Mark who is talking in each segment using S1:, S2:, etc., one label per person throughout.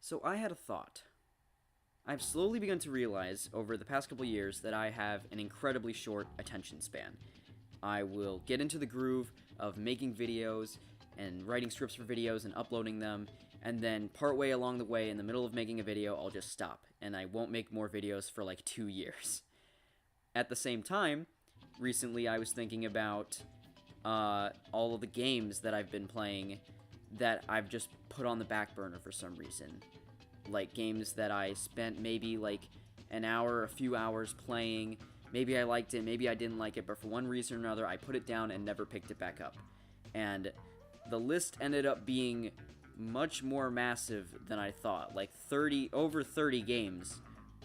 S1: So I had a thought. I've slowly begun to realize over the past couple years that I have an incredibly short attention span. I will get into the groove of making videos and writing scripts for videos and uploading them, and then partway along the way, in the middle of making a video, I'll just stop, and I won't make more videos for like 2 years. At the same time, recently I was thinking about all of the games that I've been playing that I've just put on the back burner for some reason. Like games that I spent maybe like an hour, a few hours playing. Maybe I liked it, maybe I didn't like it, but for one reason or another, I put it down and never picked it back up. And the list ended up being much more massive than I thought. Like over 30 games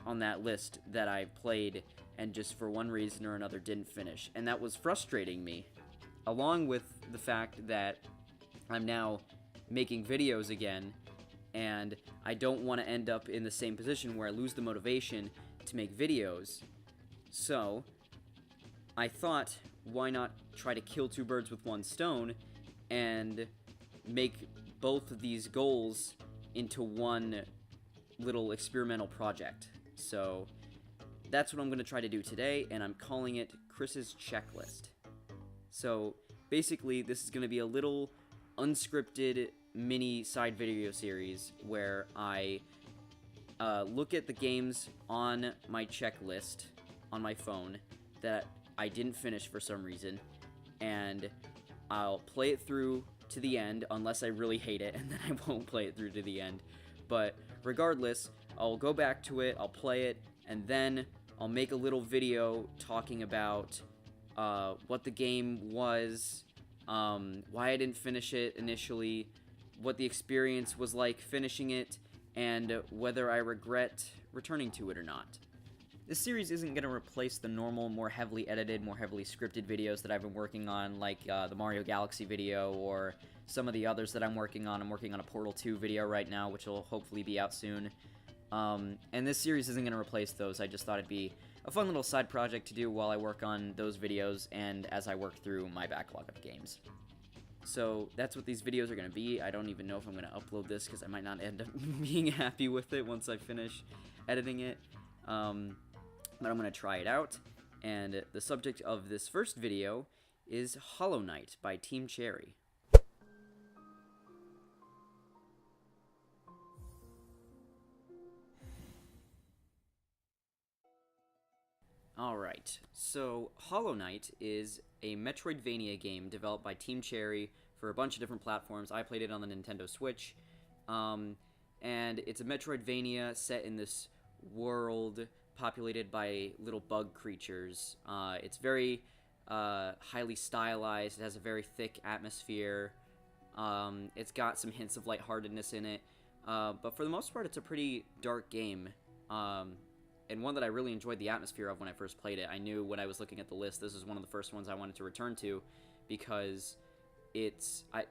S1: on that list that I played and just for one reason or another didn't finish. And that was frustrating me, along with the fact that I'm now making videos again, and I don't want to end up in the same position where I lose the motivation to make videos. So I thought, why not try to kill two birds with one stone and make both of these goals into one little experimental project. So that's what I'm going to try to do today, and I'm calling it Chris's Checklist. So basically, this is going to be a little unscripted mini side video series where I look at the games on my checklist on my phone that I didn't finish for some reason, and I'll play it through to the end unless I really hate it, and then I won't play it through to the end. But regardless, I'll go back to it, I'll play it, and then I'll make a little video talking about what the game was, why I didn't finish it initially, what the experience was like finishing it, and whether I regret returning to it or not. This series isn't going to replace the normal, more heavily edited, more heavily scripted videos that I've been working on, like the Mario Galaxy video, or some of the others that I'm working on. I'm working on a Portal 2 video right now, which will hopefully be out soon. And this series isn't going to replace those. I just thought it'd be a fun little side project to do while I work on those videos and as I work through my backlog of games. So that's what these videos are going to be. I don't even know if I'm going to upload this because I might not end up being happy with it once I finish editing it. But I'm going to try it out, and the subject of this first video is Hollow Knight by Team Cherry. Alright, so Hollow Knight is a Metroidvania game developed by Team Cherry for a bunch of different platforms. I played it on the Nintendo Switch, and it's a Metroidvania set in this world populated by little bug creatures. It's very highly stylized. It has a very thick atmosphere. It's got some hints of lightheartedness in it. But for the most part, it's a pretty dark game. And one that I really enjoyed the atmosphere of when I first played it. I knew when I was looking at the list, this is one of the first ones I wanted to return to because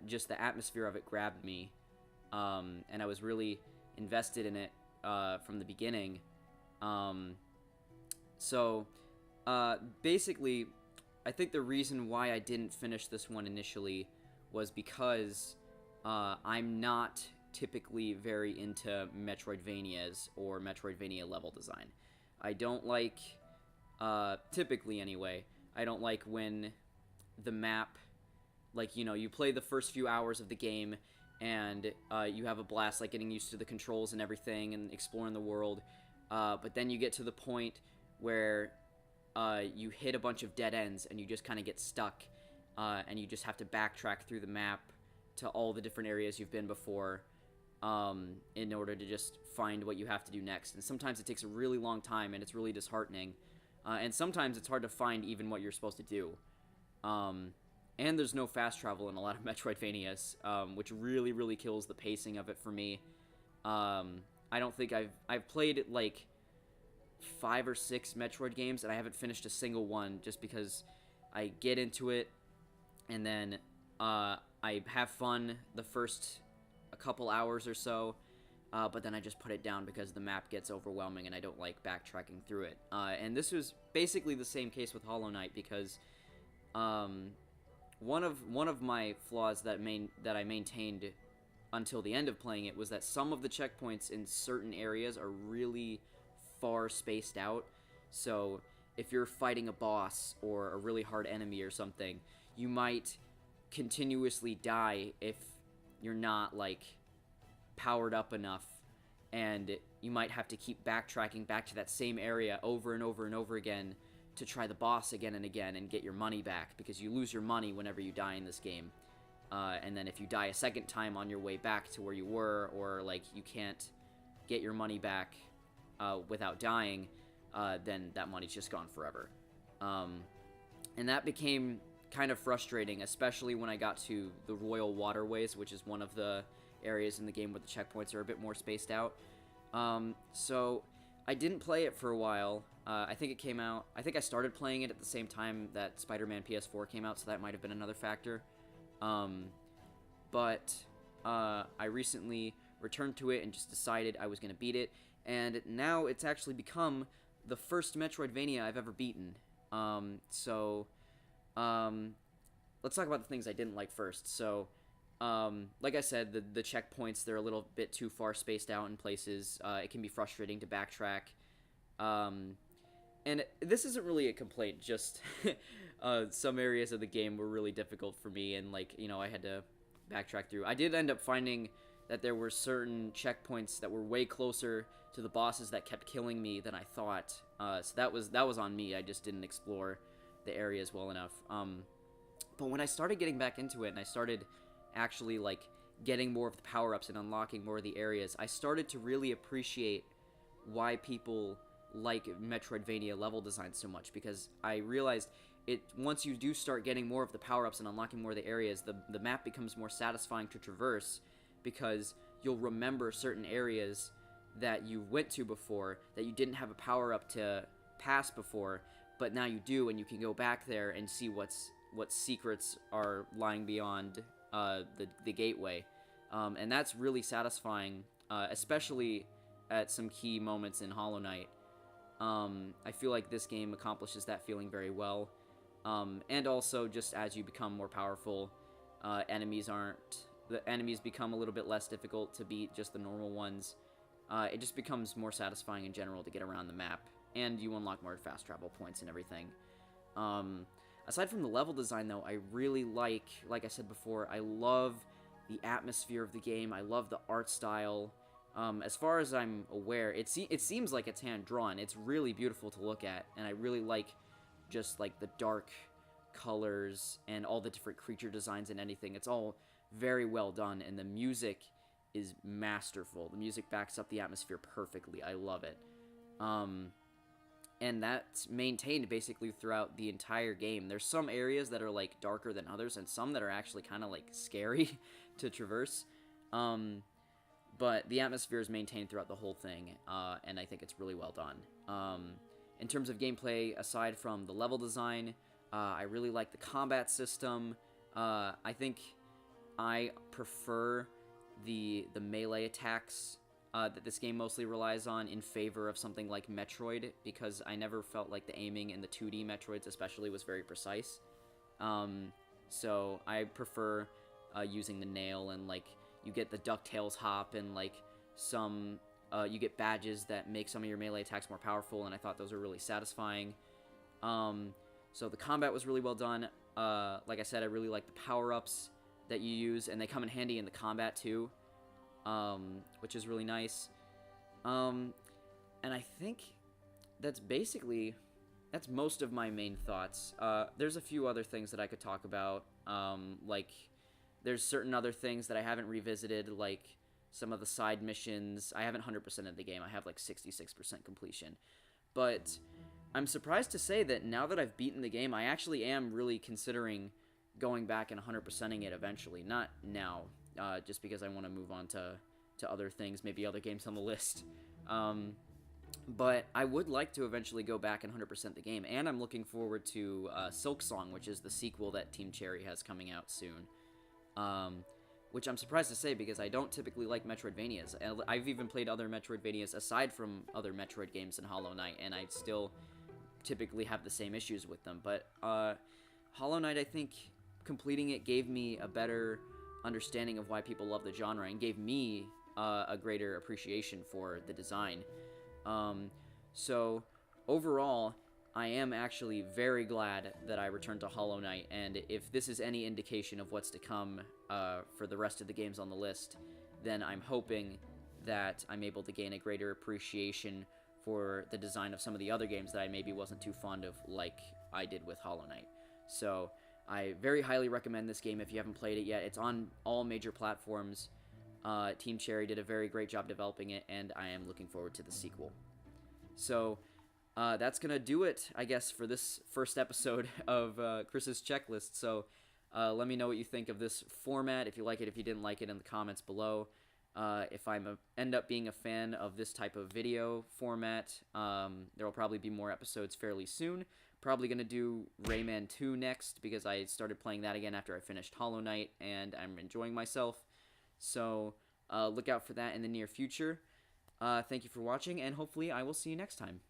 S1: just the atmosphere of it grabbed me. And I was really invested in it from the beginning. Basically, I think the reason why I didn't finish this one initially was because I'm not typically very into Metroidvanias or Metroidvania level design. I don't like, typically anyway, I don't like when the map, like, you know, you play the first few hours of the game and you have a blast, like, getting used to the controls and everything and exploring the world. But then you get to the point where you hit a bunch of dead ends and you just kind of get stuck, and you just have to backtrack through the map to all the different areas you've been before in order to just find what you have to do next. And sometimes it takes a really long time and it's really disheartening. And sometimes it's hard to find even what you're supposed to do. And there's no fast travel in a lot of Metroidvanias, which really, really kills the pacing of it for me. I don't think I've played like 5 or 6 Metroid games and I haven't finished a single one just because I get into it and then I have fun the first a couple hours or so, but then I just put it down because the map gets overwhelming and I don't like backtracking through it. And this was basically the same case with Hollow Knight because one of my flaws that I maintained until the end of playing it was that some of the checkpoints in certain areas are really far spaced out. So if you're fighting a boss or a really hard enemy or something, you might continuously die if you're not, like, powered up enough, and you might have to keep backtracking back to that same area over and over and over again to try the boss again and again and get your money back, because you lose your money whenever you die in this game. And then if you die a second time on your way back to where you were, or, like, you can't get your money back without dying, then that money's just gone forever. And that became kind of frustrating, especially when I got to the Royal Waterways, which is one of the areas in the game where the checkpoints are a bit more spaced out. So I didn't play it for a while. I think it came out... I think I started playing it at the same time that Spider-Man PS4 came out, so that might have been another factor. But I recently returned to it and just decided I was going to beat it, and now it's actually become the first Metroidvania I've ever beaten. Let's talk about the things I didn't like first. So, like I said, the checkpoints, they're a little bit too far spaced out in places. It can be frustrating to backtrack. And this isn't really a complaint, just some areas of the game were really difficult for me, and, like, you know, I had to backtrack through. I did end up finding that there were certain checkpoints that were way closer to the bosses that kept killing me than I thought. So that was on me. I just didn't explore the areas well enough. But when I started getting back into it and I started actually, like, getting more of the power-ups and unlocking more of the areas, I started to really appreciate why people like Metroidvania level design so much, because I realized once you do start getting more of the power-ups and unlocking more of the areas, the map becomes more satisfying to traverse, because you'll remember certain areas that you went to before that you didn't have a power-up to pass before, but now you do, and you can go back there and see what secrets are lying beyond the gateway. And that's really satisfying, especially at some key moments in Hollow Knight. I feel like this game accomplishes that feeling very well. And also, just as you become more powerful, the enemies become a little bit less difficult to beat, just the normal ones. It just becomes more satisfying in general to get around the map, and you unlock more fast travel points and everything. Aside from the level design, though, I really like I said before, I love the atmosphere of the game. I love the art style. As far as I'm aware, it seems like it's hand-drawn. It's really beautiful to look at, and I really like just, like, the dark colors and all the different creature designs and anything. It's all very well done, and the music is masterful. The music backs up the atmosphere perfectly. I love it. And that's maintained basically throughout the entire game. There's some areas that are, like, darker than others, and some that are actually kind of, like, scary to traverse. But the atmosphere is maintained throughout the whole thing, and I think it's really well done. In terms of gameplay, aside from the level design, I really like the combat system. I think I prefer the melee attacks that this game mostly relies on in favor of something like Metroid, because I never felt like the aiming in the 2D Metroids especially was very precise. So I prefer using the nail, and, like, you get the DuckTales hop, and, like, you get badges that make some of your melee attacks more powerful, and I thought those were really satisfying. So the combat was really well done. Like I said, I really like the power-ups that you use, and they come in handy in the combat too, which is really nice. And I think that's most of my main thoughts. There's a few other things that I could talk about, like, there's certain other things that I haven't revisited, like some of the side missions. I haven't 100%ed the game. I have, like, 66% completion. But I'm surprised to say that now that I've beaten the game, I actually am really considering going back and 100%ing it eventually. Not now, just because I want to move on to other things, maybe other games on the list. But I would like to eventually go back and 100% the game, and I'm looking forward to Silksong, which is the sequel that Team Cherry has coming out soon. Which I'm surprised to say, because I don't typically like Metroidvanias. I've even played other Metroidvanias aside from other Metroid games in Hollow Knight, and I still typically have the same issues with them. But Hollow Knight, I think completing it gave me a better understanding of why people love the genre and gave me a greater appreciation for the design. So overall, I am actually very glad that I returned to Hollow Knight, and if this is any indication of what's to come for the rest of the games on the list, then I'm hoping that I'm able to gain a greater appreciation for the design of some of the other games that I maybe wasn't too fond of, like I did with Hollow Knight. So I very highly recommend this game if you haven't played it yet. It's on all major platforms. Team Cherry did a very great job developing it, and I am looking forward to the sequel. So that's going to do it, I guess, for this first episode of Chris's Checklist. So let me know what you think of this format, if you like it, if you didn't like it, in the comments below. If I end up being a fan of this type of video format, there will probably be more episodes fairly soon. Probably going to do Rayman 2 next, because I started playing that again after I finished Hollow Knight, and I'm enjoying myself. So look out for that in the near future. Thank you for watching, and hopefully I will see you next time.